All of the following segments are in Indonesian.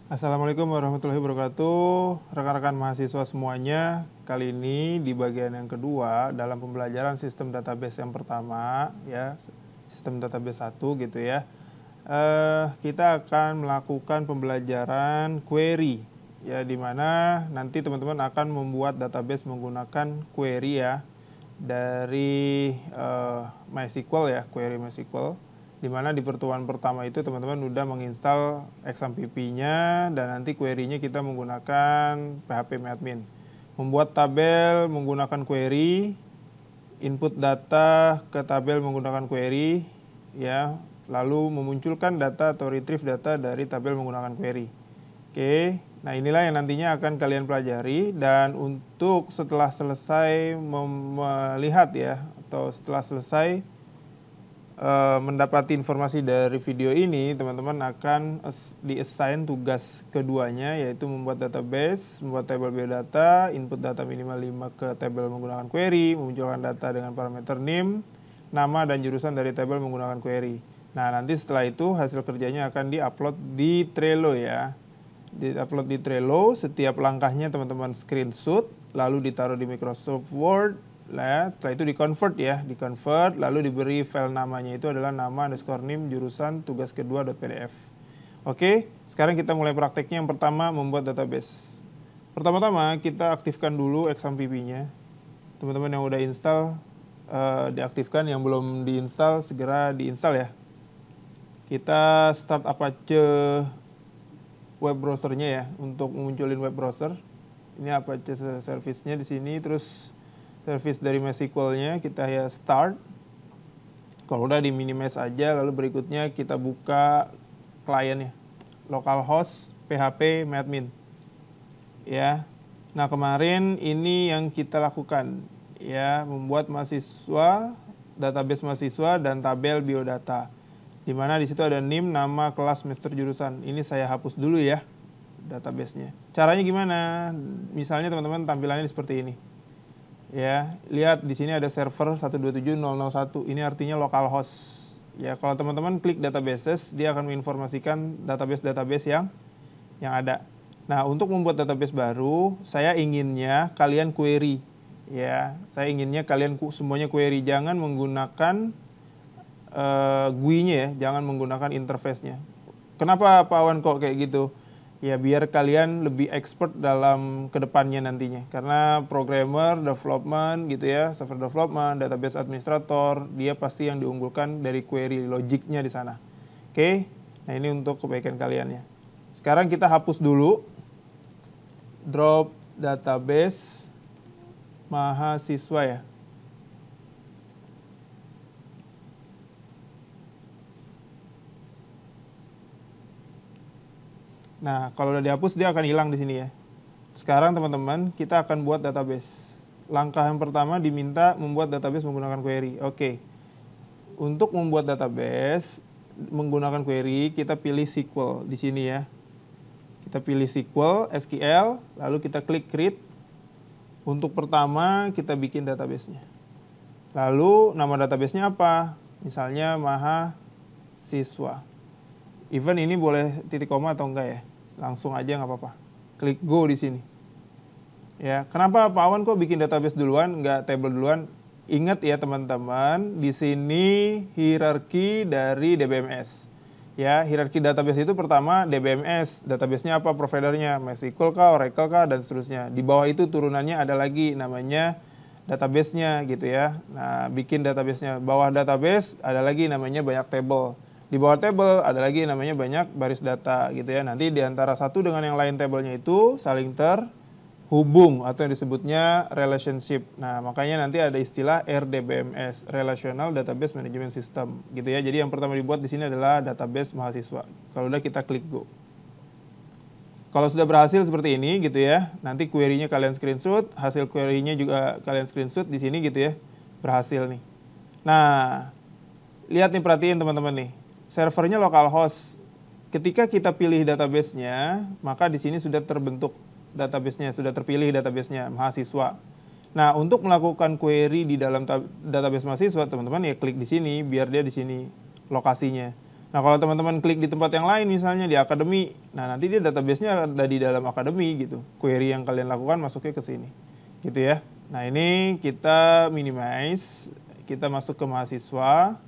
Assalamualaikum warahmatullahi wabarakatuh. Rekan-rekan mahasiswa semuanya, kali ini di bagian yang kedua dalam pembelajaran sistem database yang pertama, ya, sistem database 1 gitu ya. Kita akan melakukan pembelajaran query, ya, di mana nanti teman-teman akan membuat database menggunakan query ya, dari MySQL ya, query MySQL. Dimana di pertemuan pertama itu teman-teman udah menginstal XAMPP-nya dan nanti query-nya kita menggunakan phpMyAdmin. Membuat tabel menggunakan query, input data ke tabel menggunakan query, ya, lalu memunculkan data atau retrieve data dari tabel menggunakan query. Oke, nah inilah yang nantinya akan kalian pelajari, dan untuk setelah selesai melihat ya, atau setelah selesai mendapati informasi dari video ini, teman-teman akan di-assign tugas keduanya, yaitu membuat database, membuat tabel biodata, input data minimal 5 ke tabel menggunakan query, memunculkan data dengan parameter name, nama dan jurusan dari tabel menggunakan query. Nah, nanti setelah itu hasil kerjanya akan di-upload di Trello ya. Di-upload di Trello, setiap langkahnya teman-teman screenshot, lalu ditaruh di Microsoft Word. Nah, setelah itu di-convert, lalu diberi file namanya itu adalah nama_name jurusan tugas kedua.pdf. Oke, sekarang kita mulai prakteknya. Yang pertama, membuat database. Pertama-tama kita aktifkan dulu XAMPP-nya. Teman-teman yang udah install diaktifkan, yang belum diinstal segera diinstal ya. Kita start Apache web browser-nya ya, untuk munculin web browser. Ini Apache service-nya di sini, terus service dari MySQL-nya kita ya start. Kalau udah di minimize aja, lalu berikutnya kita buka kliennya, localhost phpMyAdmin. Ya. Nah, kemarin ini yang kita lakukan ya, membuat mahasiswa, database mahasiswa dan tabel biodata. Di mana di situ ada name, nama, kelas, semester, jurusan. Ini saya hapus dulu ya database-nya. Caranya gimana? Misalnya teman-teman tampilannya seperti ini. Ya, lihat di sini ada server 127.0.0.1. Ini artinya localhost. Ya, kalau teman-teman klik databases, dia akan menginformasikan database-database yang ada. Nah, untuk membuat database baru, saya inginnya kalian query. Ya, saya inginnya kalian semuanya query, jangan menggunakan GUI-nya ya, jangan menggunakan interface-nya. Kenapa Pak Wan kok kayak gitu? Ya biar kalian lebih expert dalam kedepannya nantinya. Karena programmer, development gitu ya, software development, database administrator, dia pasti yang diunggulkan dari query logiknya di sana. Oke, nah ini untuk kebaikan kalian ya. Sekarang kita hapus dulu drop database mahasiswa ya. Nah, kalau udah dihapus dia akan hilang di sini ya. Sekarang teman-teman, kita akan buat database. Langkah yang pertama diminta membuat database menggunakan query. Oke. Untuk membuat database menggunakan query, kita pilih SQL di sini ya. Kita pilih SQL, lalu kita klik create. Untuk pertama kita bikin database-nya. Lalu nama database-nya apa? Misalnya mahasiswa. Even ini boleh titik koma atau enggak ya? Langsung aja nggak apa-apa. Klik go di sini. Ya, kenapa Pak Awan kok bikin database duluan, nggak table duluan? Ingat ya teman-teman, di sini hierarki dari DBMS. Ya, hierarki database itu pertama DBMS, database-nya apa, providernya, MySQL kah, Oracle kah, dan seterusnya. Di bawah itu turunannya ada lagi namanya database-nya gitu ya. Nah, bikin database-nya. Bawah database ada lagi namanya banyak table. Di bawah table ada lagi namanya banyak baris data gitu ya. Nanti di antara satu dengan yang lain tabelnya itu saling terhubung atau yang disebutnya relationship. Nah, makanya nanti ada istilah RDBMS, Relational Database Management System gitu ya. Jadi yang pertama dibuat di sini adalah database mahasiswa. Kalau udah kita klik go. Kalau sudah berhasil seperti ini gitu ya, nanti query-nya kalian screenshot, hasil query-nya juga kalian screenshot di sini gitu ya, berhasil nih. Nah, lihat nih, perhatiin teman-teman nih, servernya localhost. Ketika kita pilih database-nya, maka di sini sudah terbentuk database-nya, sudah terpilih database-nya, mahasiswa. Nah, untuk melakukan query di dalam database mahasiswa, teman-teman ya klik di sini, biar dia di sini lokasinya. Nah, kalau teman-teman klik di tempat yang lain, misalnya di akademi, nah nanti dia database-nya ada di dalam akademi gitu. Query yang kalian lakukan masuknya ke sini, gitu ya. Nah, ini kita minimize, kita masuk ke mahasiswa.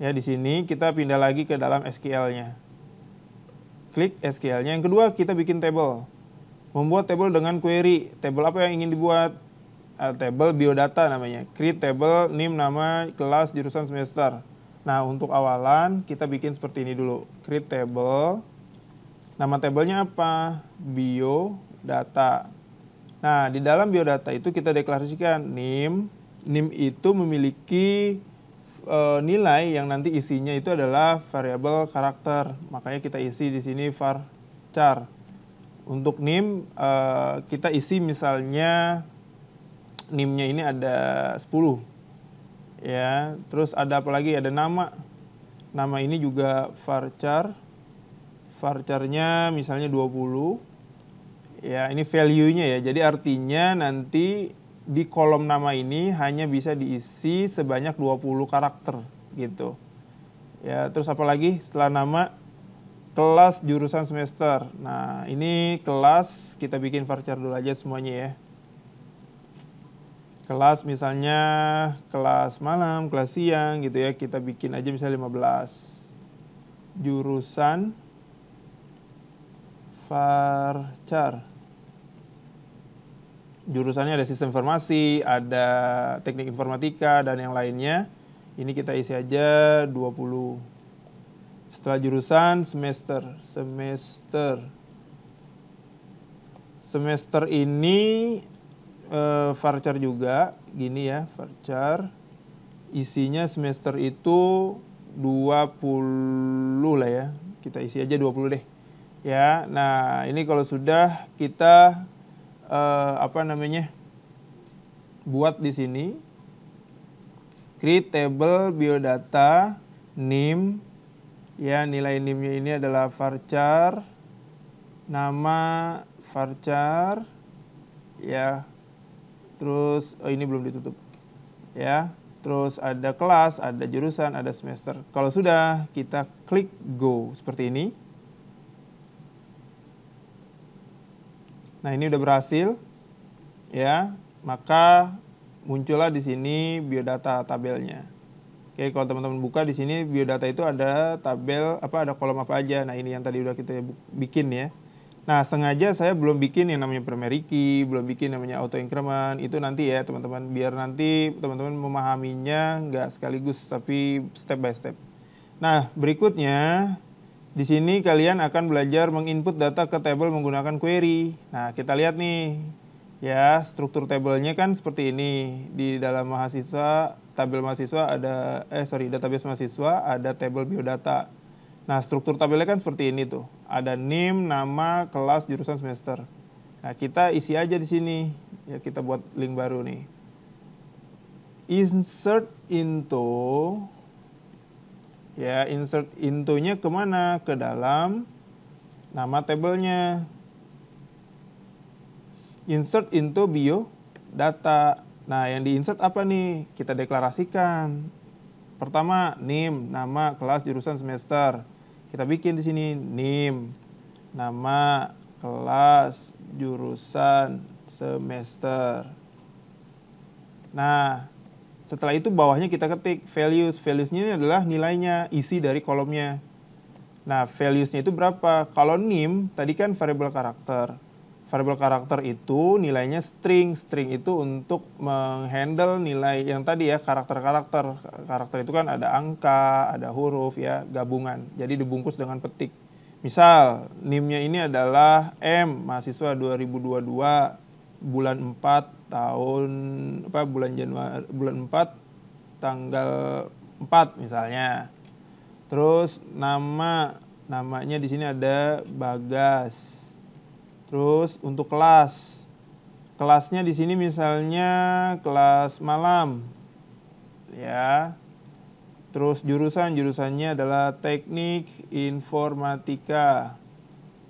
Ya, di sini kita pindah lagi ke dalam SQL-nya. Klik SQL-nya. Yang kedua, kita bikin table. Membuat table dengan query. Table apa yang ingin dibuat? Table biodata namanya. Create table, name, nama, kelas, jurusan, semester. Nah, untuk awalan kita bikin seperti ini dulu. Create table. Nama tablenya apa? Biodata. Nah, di dalam biodata itu kita deklarasikan name. Name itu memiliki nilai yang nanti isinya itu adalah variabel karakter. Makanya kita isi di sini varchar. Untuk name kita isi misalnya name-nya ini ada 10. Ya, terus ada apa lagi? Ada nama. Nama ini juga varchar. Varchar-nya misalnya 20. Ya, ini value-nya ya. Jadi artinya nanti di kolom nama ini hanya bisa diisi sebanyak 20 karakter gitu. Ya, terus apa lagi setelah nama? Kelas, jurusan, semester. Nah, ini kelas kita bikin varchar dulu aja semuanya ya. Kelas misalnya kelas malam, kelas siang gitu ya. Kita bikin aja misalnya 15. Jurusan varchar. Jurusannya ada sistem informasi, ada teknik informatika, dan yang lainnya. Ini kita isi aja 20. Setelah jurusan, semester. Semester ini varchar juga, gini ya, varchar. Isinya semester itu 20 lah ya. Kita isi aja 20 deh. Ya, nah ini kalau sudah kita buat di sini create table biodata name, ya nilai name-nya ini adalah varchar, nama varchar, ya terus ini belum ditutup ya, terus ada kelas, ada jurusan, ada semester. Kalau sudah kita klik go seperti ini. Nah, ini udah berhasil, ya. Maka muncullah di sini biodata tabelnya. Oke, kalau teman-teman buka di sini biodata itu ada tabel ada kolom apa aja. Nah, ini yang tadi udah kita bikin ya. Nah, sengaja saya belum bikin yang namanya primary key, belum bikin namanya auto increment. Itu nanti ya, teman-teman, biar nanti teman-teman memahaminya nggak sekaligus tapi step by step. Nah, berikutnya di sini kalian akan belajar menginput data ke table menggunakan query. Nah, kita lihat nih. Ya, struktur tabelnya kan seperti ini. Di dalam mahasiswa, tabel mahasiswa ada database mahasiswa, ada table biodata. Nah, struktur tabelnya kan seperti ini tuh. Ada name, nama, kelas, jurusan, semester. Nah, kita isi aja di sini. Ya, kita buat link baru nih. Insert into. Ya, insert into-nya kemana? Ke dalam nama tabelnya. Insert into biodata. Nah, yang di-insert apa nih? Kita deklarasikan. Pertama, name, nama, kelas, jurusan, semester. Kita bikin di sini name, nama, kelas, jurusan, semester. Nah, setelah itu bawahnya kita ketik values. Values-nya ini adalah nilainya, isi dari kolomnya. Nah, values-nya itu berapa? Kalau name, tadi kan variabel karakter. Variabel karakter itu nilainya string. String itu untuk menghandle nilai yang tadi ya, karakter-karakter. Karakter itu kan ada angka, ada huruf ya, gabungan. Jadi dibungkus dengan petik. Misal, name-nya ini adalah M, mahasiswa 2022, bulan 4 tahun bulan Januari, bulan 4 tanggal 4 misalnya. Terus namanya di sini ada Bagas. Terus untuk kelasnya di sini misalnya kelas malam. Ya. Terus jurusannya adalah teknik informatika.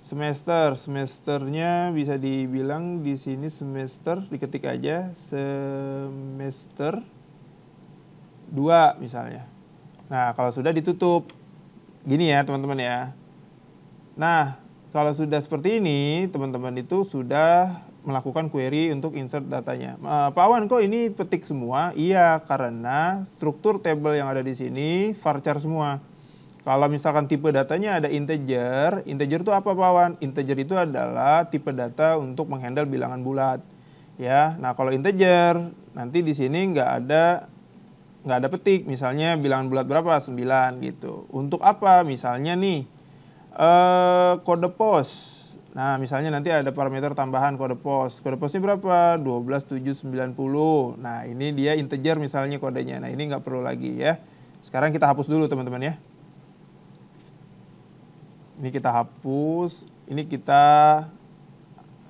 Semesternya bisa dibilang di sini semester, diketik aja semester 2 misalnya. Nah, kalau sudah ditutup. Gini ya teman-teman ya. Nah, kalau sudah seperti ini, teman-teman itu sudah melakukan query untuk insert datanya. Pak Wan, kok ini petik semua? Iya, karena struktur table yang ada di sini varchar semua. Kalau misalkan tipe datanya ada integer, integer itu apa Pak Wan? Integer itu adalah tipe data untuk menghandle bilangan bulat. Ya, nah kalau integer nanti di sini nggak ada petik, misalnya bilangan bulat berapa? 9 gitu. Untuk apa? Misalnya nih kode pos. Nah, misalnya nanti ada parameter tambahan kode pos. Kode posnya berapa? 12790. Nah, ini dia integer misalnya kodenya. Nah, ini nggak perlu lagi ya. Sekarang kita hapus dulu teman-teman ya. Ini kita hapus. Ini kita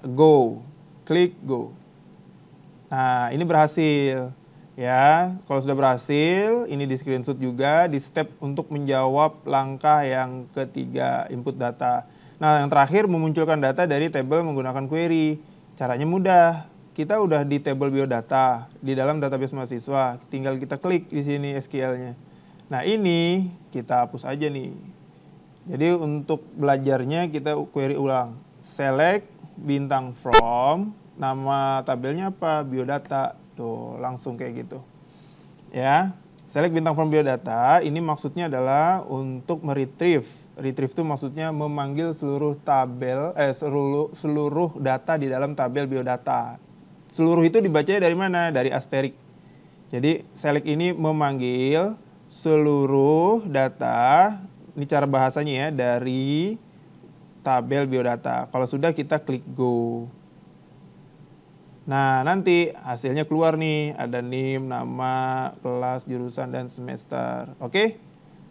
go. Klik go. Nah, ini berhasil. Ya, kalau sudah berhasil, ini di screenshot juga di step untuk menjawab langkah yang ketiga, input data. Nah, yang terakhir memunculkan data dari table menggunakan query. Caranya mudah. Kita udah di table biodata di dalam database mahasiswa. Tinggal kita klik di sini SQL-nya. Nah, ini kita hapus aja nih. Jadi untuk belajarnya kita query ulang. Select bintang from, nama tabelnya apa? Biodata. Tuh, langsung kayak gitu. Ya. Select bintang from biodata, ini maksudnya adalah untuk meretrieve. Retrieve itu maksudnya memanggil seluruh tabel, seluruh data di dalam tabel biodata. Seluruh itu dibacanya dari mana? Dari asterisk. Jadi select ini memanggil seluruh data, ini cara bahasanya ya, dari tabel biodata. Kalau sudah kita klik go. Nah, nanti hasilnya keluar nih, ada NIM, nama, kelas, jurusan, dan semester. Oke?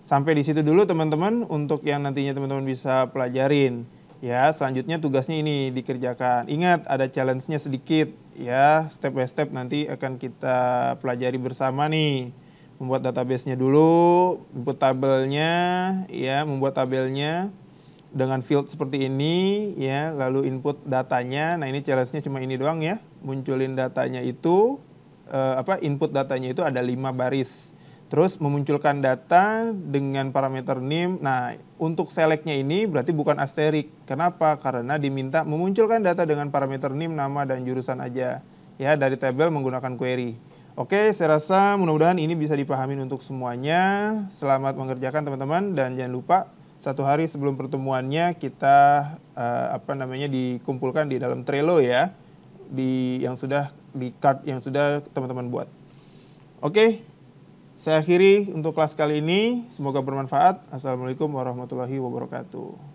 Sampai di situ dulu teman-teman untuk yang nantinya teman-teman bisa pelajarin. Ya, selanjutnya tugasnya ini dikerjakan. Ingat, ada challenge-nya sedikit. Ya, step by step nanti akan kita pelajari bersama nih. Membuat database-nya dulu, input tabelnya, ya, membuat tabelnya dengan field seperti ini ya, lalu input datanya. Nah, ini challenge-nya cuma ini doang ya. Munculin datanya itu input datanya itu ada 5 baris. Terus memunculkan data dengan parameter NIM. Nah, untuk select-nya ini berarti bukan asterik. Kenapa? Karena diminta memunculkan data dengan parameter NIM, nama dan jurusan aja ya dari tabel menggunakan query. Oke, saya rasa mudah-mudahan ini bisa dipahami untuk semuanya. Selamat mengerjakan teman-teman dan jangan lupa 1 hari sebelum pertemuannya kita dikumpulkan di dalam Trello ya, yang sudah di card yang sudah teman-teman buat. Oke, saya akhiri untuk kelas kali ini. Semoga bermanfaat. Assalamualaikum warahmatullahi wabarakatuh.